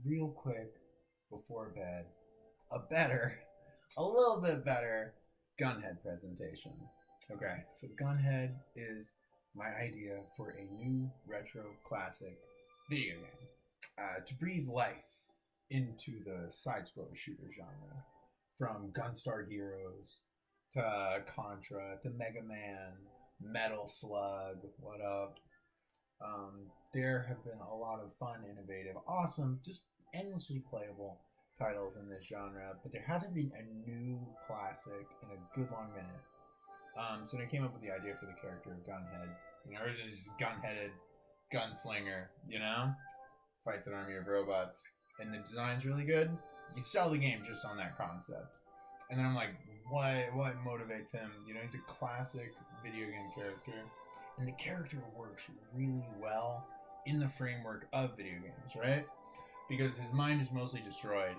real quick before bed, a little bit better Gunhead presentation. Okay, so Gunhead is my idea for a new retro classic video game to breathe life into the side scroller shooter genre. From Gunstar Heroes to Contra to Mega Man, Metal Slug, what up? There have been a lot of fun, innovative, awesome, just endlessly playable titles in this genre, but there hasn't been a new classic in a good long minute. So they came up with the idea for the character of Gunhead. Originally just gun-headed gunslinger, fights an army of robots, and the design's really good. You sell the game just on that concept, and then I'm like, what motivates him? He's a classic video game character, and the character works really well in the framework of video games, right? Because his mind is mostly destroyed,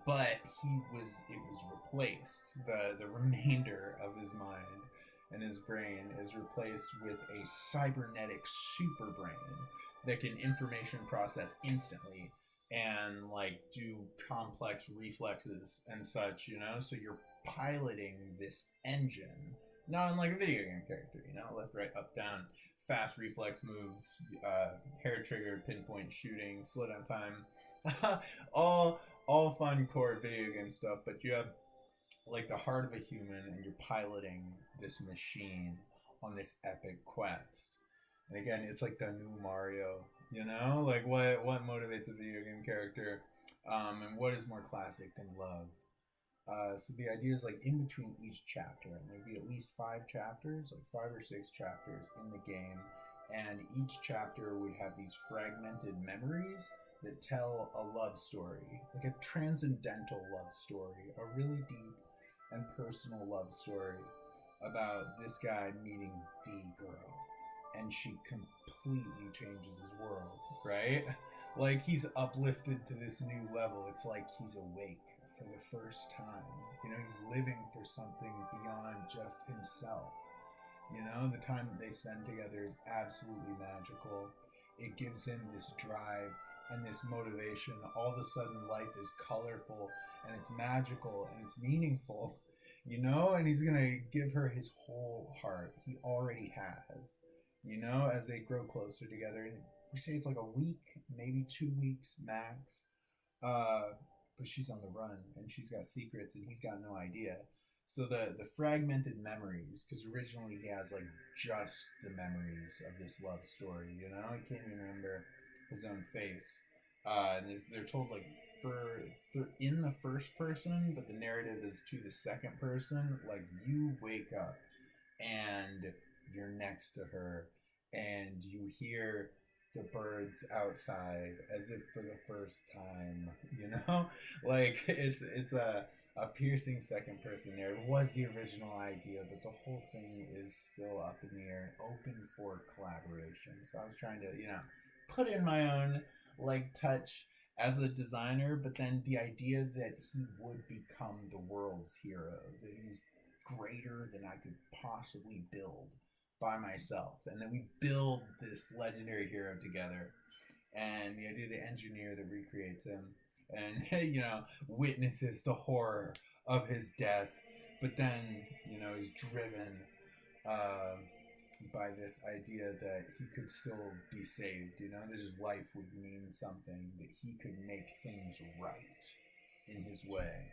but it was replaced. The remainder of his mind and his brain is replaced with a cybernetic super brain that can information process instantly and like do complex reflexes and such, so you're piloting this engine not unlike a video game character, left, right, up, down, fast reflex moves, hair trigger, pinpoint shooting, slow down time, all fun core video game stuff. But you have like the heart of a human, and you're piloting this machine on this epic quest. And again, it's like the new Mario, like what motivates a video game character, and what is more classic than love? So the idea is like in between each chapter, and there'd be at least 5 chapters, like 5 or 6 chapters in the game, and each chapter would have these fragmented memories that tell a love story, like a transcendental love story, a really deep and personal love story about this guy meeting the girl, and she completely changes his world, right? Like he's uplifted to this new level. It's like he's awake for the first time. He's living for something beyond just himself. The time that they spend together is absolutely magical. It gives him this drive and this motivation. All of a sudden, life is colorful and it's magical and it's meaningful, and he's going to give her his whole heart. He already has, as they grow closer together. And we say it's like a week, maybe 2 weeks max. Uh, but she's on the run and she's got secrets and he's got no idea. So the fragmented memories, because originally he has like just the memories of this love story, he can't even remember his own face. And they're told like for in the first person, but the narrative is to the second person. Like you wake up and you're next to her, and you hear the birds outside as if for the first time, like it's a piercing second person narrative. Was the original idea, but the whole thing is still up in the air and open for collaboration. So I was trying to put in my own like touch as a designer, but then the idea that he would become the world's hero, that he's greater than I could possibly build by myself, and then we build this legendary hero together. And the idea of the engineer that recreates him and witnesses the horror of his death, but then is driven uh, by this idea that he could still be saved, that his life would mean something, that he could make things right in his way.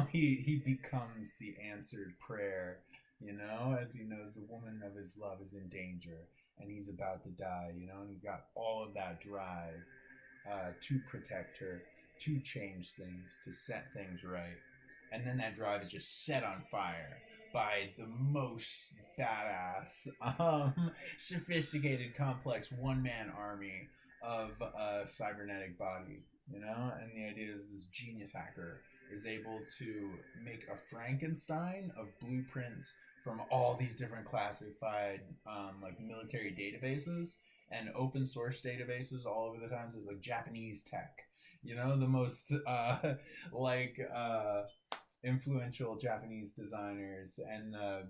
He becomes the answered prayer, as he knows the woman of his love is in danger and he's about to die, and he's got all of that drive to protect her, to change things, to set things right. And then that drive is just set on fire by the most badass, sophisticated, complex one-man army of a cybernetic body, And the idea is this genius hacker is able to make a Frankenstein of blueprints from all these different classified like military databases and open source databases all over the time. So it's like Japanese tech, the most like influential Japanese designers and the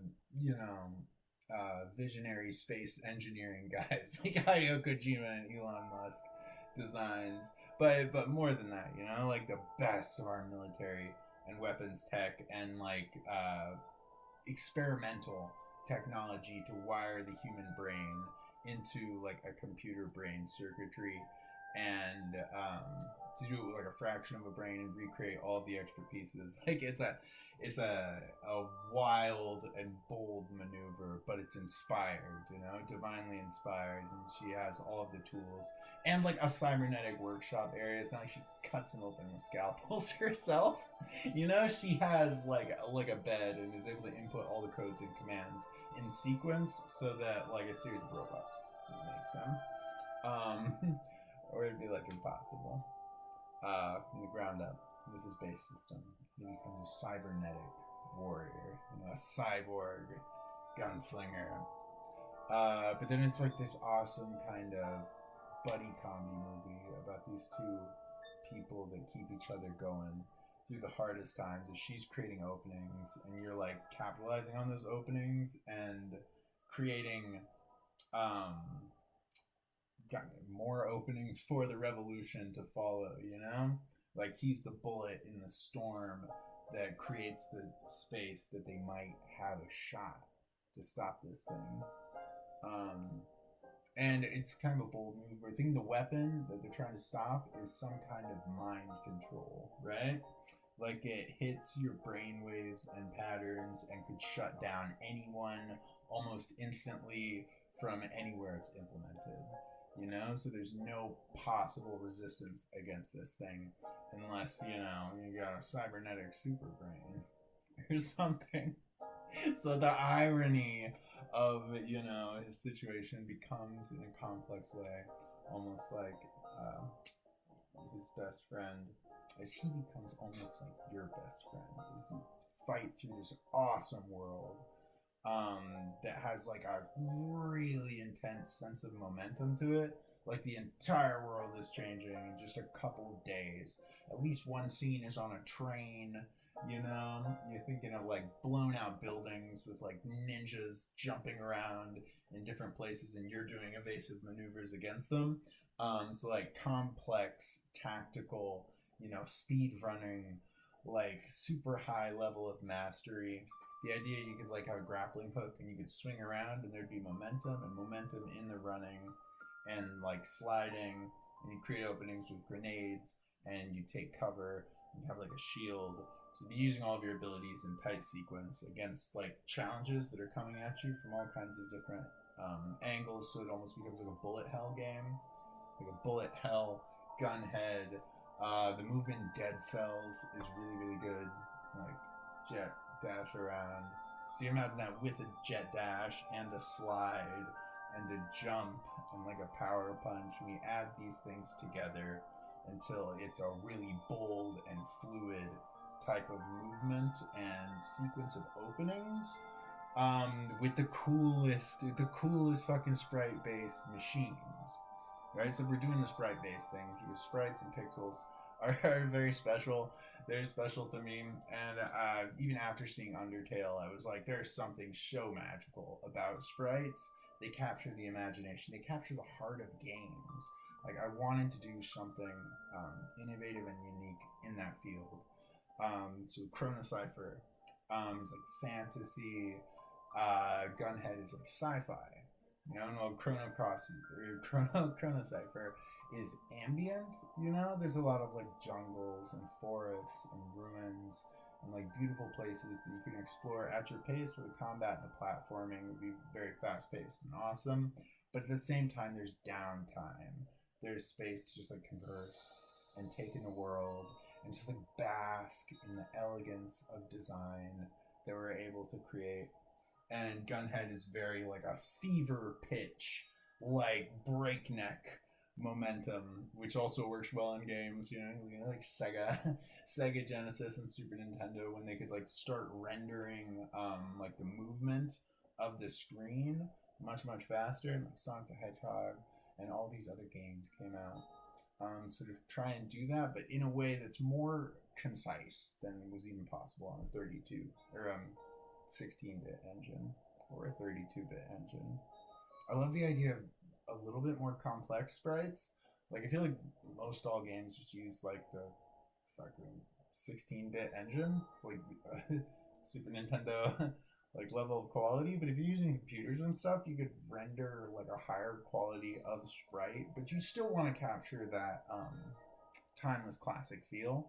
visionary space engineering guys like Hideo Kojima and Elon Musk designs, but more than that, you know, like the best of our military and weapons tech and like experimental technology to wire the human brain into like a computer brain circuitry and to do like a fraction of a brain and recreate all the extra pieces. Like it's a wild and bold maneuver, but it's inspired, you know, divinely inspired, and she has all of the tools and like a cybernetic workshop area. It's not like she cuts them open with scalpels herself. You know, she has like a bed and is able to input all the codes and commands in sequence so that like a series of robots makes them. Or it'd be like impossible. From the ground up with his base system. He becomes a cybernetic warrior, you know, a cyborg gunslinger. But then it's like this awesome kind of buddy comedy movie about these two people that keep each other going through the hardest times as she's creating openings and you're like capitalizing on those openings and creating more openings for the revolution to follow, you know? Like he's the bullet in the storm that creates the space that they might have a shot to stop this thing. And it's kind of a bold move. I think the weapon that they're trying to stop is some kind of mind control, right? Like it hits your brain waves and patterns and could shut down anyone almost instantly from anywhere it's implemented. You know, so there's no possible resistance against this thing unless, you know, you got a cybernetic super brain or something. So the irony of, you know, his situation becomes in a complex way almost like his best friend, as he becomes almost like your best friend as you fight through this awesome world that has like a really intense sense of momentum to it. Like the entire world is changing in just a couple of days. At least one scene is on a train. You know, you're thinking of like blown out buildings with like ninjas jumping around in different places, and you're doing evasive maneuvers against them. So like complex tactical, you know, speed running, like super high level of mastery. The idea you could like have a grappling hook and you could swing around and there'd be momentum in the running and like sliding, and you create openings with grenades and you take cover and you have like a shield. So you'd be using all of your abilities in tight sequence against like challenges that are coming at you from all kinds of different angles. So it almost becomes like a bullet hell game, like a bullet hell gunhead. The movement Dead Cells is really good. Like jet dash around. So you imagine that with a jet dash and a slide and a jump and like a power punch. And we add these things together until it's a really bold and fluid type of movement and sequence of openings. With the coolest fucking sprite-based machines. Right? So we're doing the sprite-based thing because sprites and pixels are very special. They're special to me, and even after seeing Undertale, I was like, there's something so magical about sprites. They capture the imagination. They capture the heart of games. Like I wanted to do something innovative and unique in that field. So Chronocypher is like fantasy. Gunhead is like sci-fi. You know, Chronocypher is ambient. You know, there's a lot of like jungles and forests and ruins and like beautiful places that you can explore at your pace, where the combat and the platforming would be very fast paced and awesome. But at the same time, there's downtime. There's space to just like converse and take in the world and just like bask in the elegance of design that we're able to create. And Gunhead is very like a fever pitch, like breakneck momentum, which also works well in games, you know, like Sega Genesis and Super Nintendo, when they could like start rendering like the movement of the screen much faster, and like Sonic the Hedgehog and all these other games came out. So to try and do that, but in a way that's more concise than was even possible on a 32 or 16-bit engine or a 32-bit engine. I love the idea of a little bit more complex sprites. Like I feel like most all games just use like the fucking 16-bit engine. It's like Super Nintendo like level of quality. But if you're using computers and stuff, you could render like a higher quality of sprite, but you still want to capture that timeless classic feel.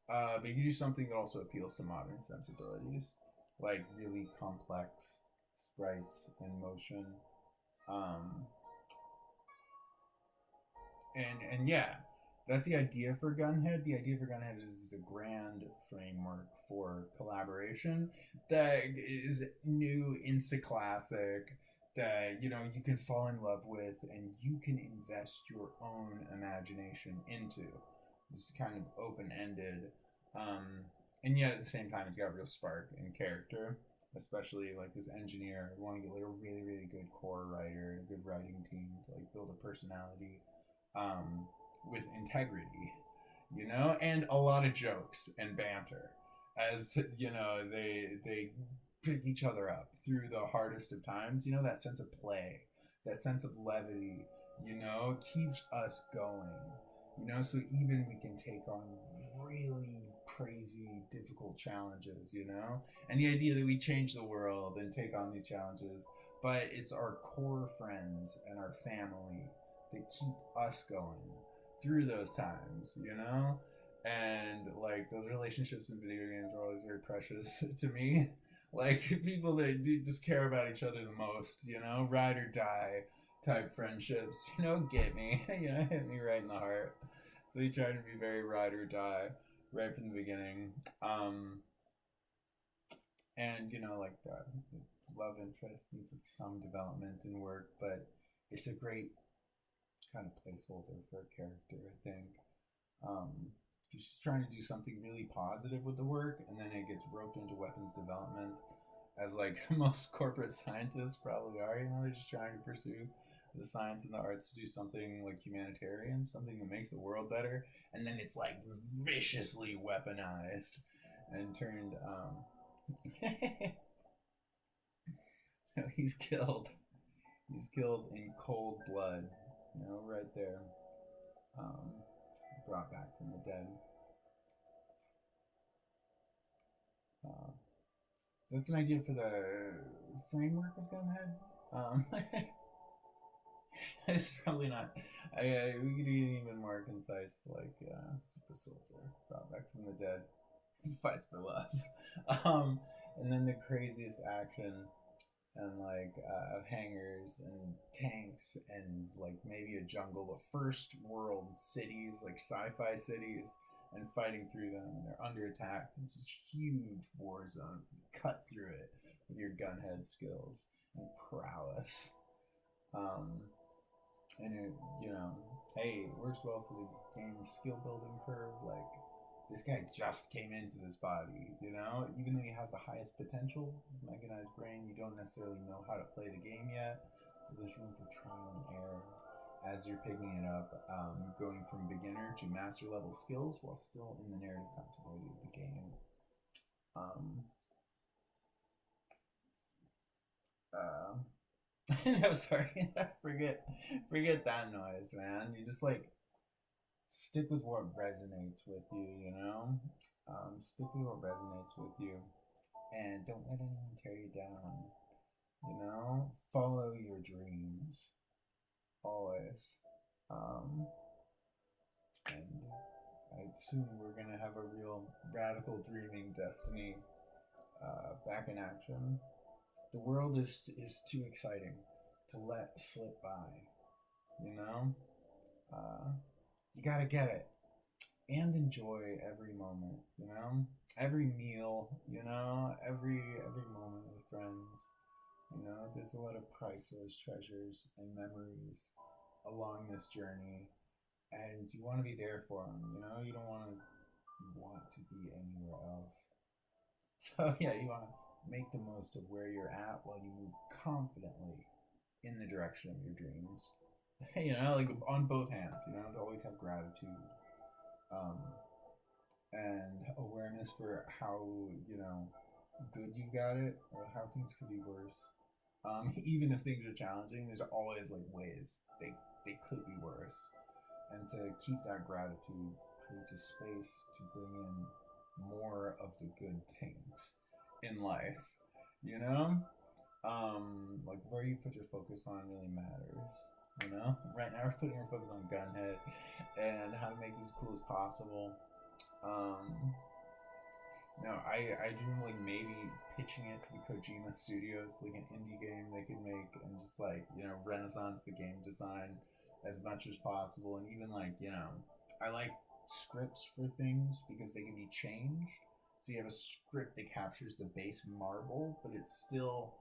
But you do something that also appeals to modern sensibilities, like really complex sprites and motion. Um, and yeah, that's the idea for Gunhead. The idea for Gunhead is a grand framework for collaboration that is new, insta classic, that you can fall in love with and you can invest your own imagination into. This is kind of open ended, and yet at the same time, it's got real spark and character. Especially like this engineer, I want to get like a really really good core writer, a good writing team to like build a personality with integrity, and a lot of jokes and banter, as they pick each other up through the hardest of times. That sense of play, that sense of levity, keeps us going. So even we can take on really crazy, difficult challenges. And the idea that we change the world and take on these challenges, but it's our core friends and our family that keep us going through those times, And like those relationships in video games are always very precious to me. Like people that do just care about each other the most, ride or die type friendships, get me, hit me right in the heart. So you try to be very ride or die right from the beginning. And like that love interest needs like some development and work, but it's a great kind of placeholder for a character, I think. Just trying to do something really positive with the work, and then it gets roped into weapons development, as like most corporate scientists probably are. They're just trying to pursue the science and the arts to do something like humanitarian, something that makes the world better, and then it's like viciously weaponized and turned. He's killed. He's killed in cold blood. Right there. Brought back from the dead. So that's an idea for the framework of Gunhead. It's probably not. We could be even more concise, like Super Soldier, brought back from the dead, fights for love. And then the craziest action, and like hangars and tanks and like maybe a jungle of first world cities, like sci-fi cities, and fighting through them, and they're under attack. It's a huge war zone. You cut through it with your gunhead skills and prowess. And it, hey, it works well for the game's skill building curve. Like, this guy just came into this body, even though he has the highest potential, his mechanized brain, you don't necessarily know how to play the game yet. So there's room for trial and error as you're picking it up, going from beginner to master level skills while still in the narrative continuity of the game. No, sorry, forget that noise, man. You just like stick with what resonates with you, stick with what resonates with you, and don't let anyone tear you down. Follow your dreams always. And soon we're gonna have a real radical dreaming Destiny back in action. The world is too exciting to let slip by. You gotta get it and enjoy every moment. Every meal. Every moment with friends. There's a lot of priceless treasures and memories along this journey, and you want to be there for them. You don't want to be anywhere else. So yeah, you want to make the most of where you're at while you move confidently in the direction of your dreams. Like on both hands. To always have gratitude, and awareness for how good you got it, or how things could be worse. Even if things are challenging, there's always like ways they could be worse. and to keep that gratitude creates a space to bring in more of the good things in life, you know? Like where you put your focus on really matters, you know? Right now we're putting our focus on Gunhead and how to make this as cool as possible. No, I dream like maybe pitching it to the Kojima Studios, like an indie game they could make, and just like, you know, renaissance the game design as much as possible. And even like, you know, I like scripts for things because they can be changed. So you have a script that captures the base marble, but it still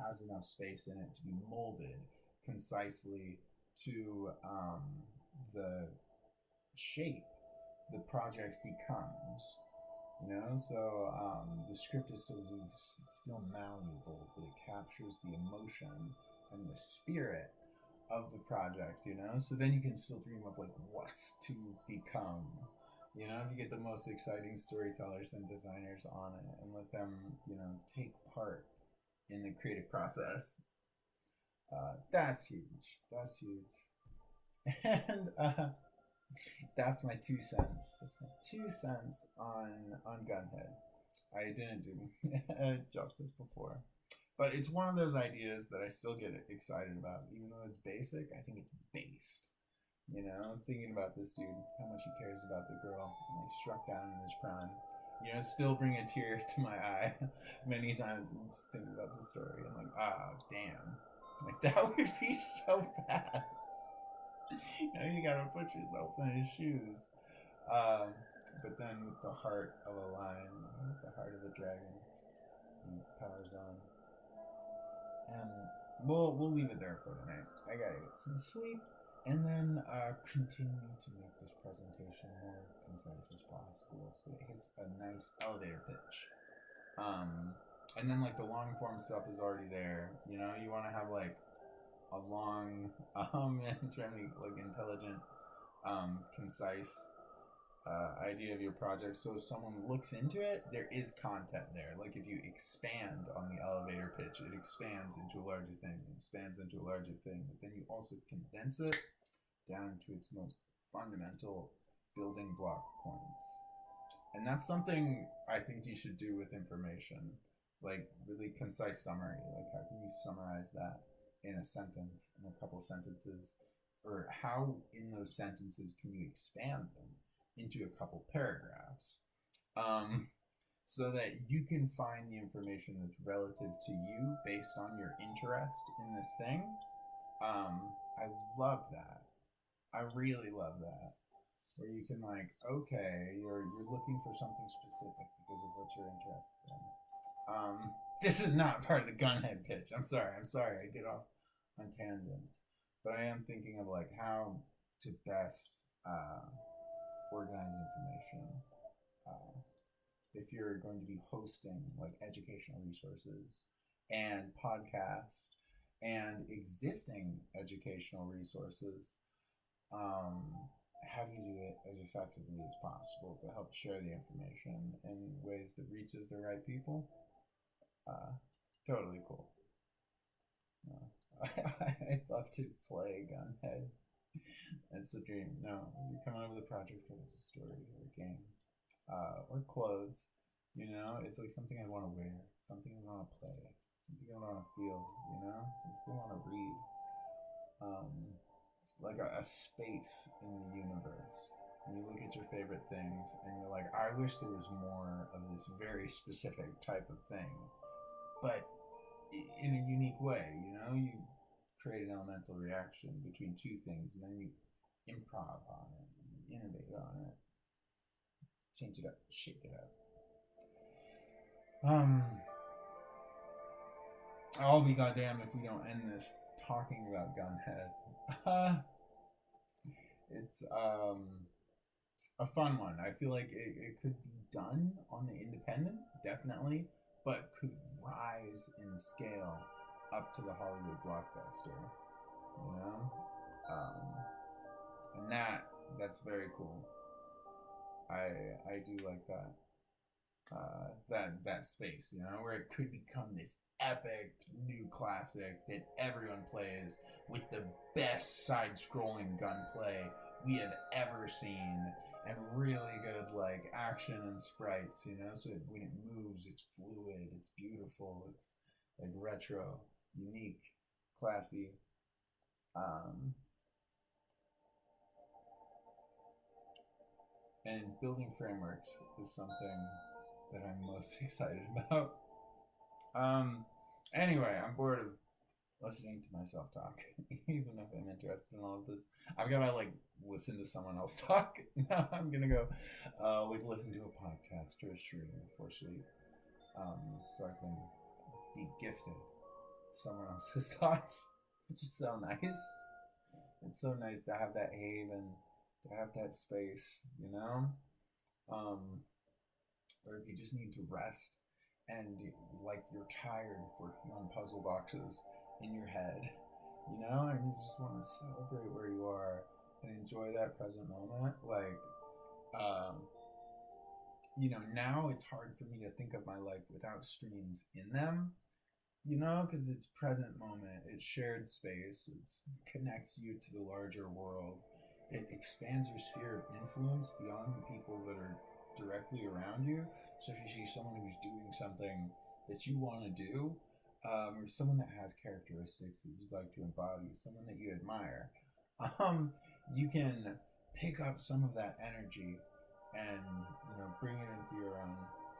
has enough space in it to be molded concisely to the shape the project becomes. You know, so the script is so loose, it's still malleable, but it captures the emotion and the spirit of the project, you know? So then you can still dream of like what's to become. You know, if you get the most exciting storytellers and designers on it and let them, you know, take part in the creative process. That's huge. That's huge. And that's my 2 cents. That's my 2 cents on Gunhead. I didn't do justice before, but it's one of those ideas that I still get excited about, even though it's basic. I think it's based. You know, thinking about this dude, how much he cares about the girl, and he struck down in his prime. You know, still bring a tear to my eye many times. And just thinking about the story. I'm like, damn, like that would be so bad. You know, you gotta put yourself in his shoes. But then with the heart of a lion, with the heart of a dragon, he powers on. And we'll leave it there for tonight. I gotta get some sleep, and then continue to make this presentation more concise as possible, so it hits a nice elevator pitch. And then like the long form stuff is already there. You know, you want to have like a long, and trying to be like intelligent, concise idea of your project. So if someone looks into it, there is content there. Like if you expand on the elevator pitch, it expands into a larger thing. It expands into a larger thing. But then you also condense it down to its most fundamental building block points. And that's something I think you should do with information. Like really concise summary. Like how can you summarize that in a sentence, in a couple sentences? Or how in those sentences can you expand them into a couple paragraphs, so that you can find the information that's relative to you based on your interest in this thing. I love that. I really love that. Where you can like, okay, you're looking for something specific because of what you're interested in. This is not part of the Gunhead pitch. I'm sorry. I get off on tangents, but I am thinking of like how to best organize information. If you're going to be hosting like educational resources and podcasts and existing educational resources, how do you do it as effectively as possible to help share the information in ways that reaches the right people? Totally cool. I'd love to play Gunhead. That's the dream. No, you come out with a project or a story or a game, or clothes. You know, it's like something I want to wear, something I want to play, something I want to feel. You know, something I want to read. Like a space in the universe. And you look at your favorite things, and you're like, I wish there was more of this very specific type of thing, but in a unique way. You know, you create an elemental reaction between two things, and then you improv on it, and innovate on it, change it up, shake it up. I'll be goddamn if we don't end this talking about Gunhead. It's a fun one. I feel like it could be done on the independent, definitely, but could rise in scale up to the Hollywood blockbuster, you know? And that's very cool. I do like that. That space, you know, where it could become this epic new classic that everyone plays with the best side-scrolling gunplay we have ever seen, and really good like action and sprites, you know. So when it moves, it's fluid, it's beautiful, it's like retro, unique, classy. Um, and building frameworks is something that I'm most excited about. Um, anyway, I'm bored of listening to myself talk, even if I'm interested in all of this. I've got to like listen to someone else talk. Now I'm gonna go like listen to a podcast or a stream before sleep, so I can be gifted someone else's thoughts, which is so nice. It's so nice to have that haven, to have that space, you know. Um, or if you just need to rest and like you're tired of working on puzzle boxes in your head, you know, and you just want to celebrate where you are and enjoy that present moment. Like, um, you know, now it's hard for me to think of my life without streams in them, you know, because it's present moment, it's shared space, it connects you to the larger world, it expands your sphere of influence beyond the people that are directly around you. So if you see someone who's doing something that you want to do, or someone that has characteristics that you'd like to embody, someone that you admire, um, you can pick up some of that energy and, you know, bring it into your own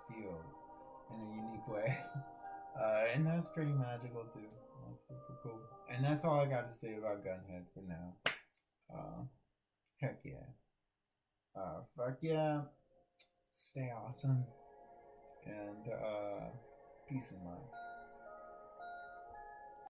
field in a unique way. And that's pretty magical too. That's super cool. And that's all I got to say about Gunhead for now. Uh, heck yeah. Fuck yeah. Stay awesome. And peace and love.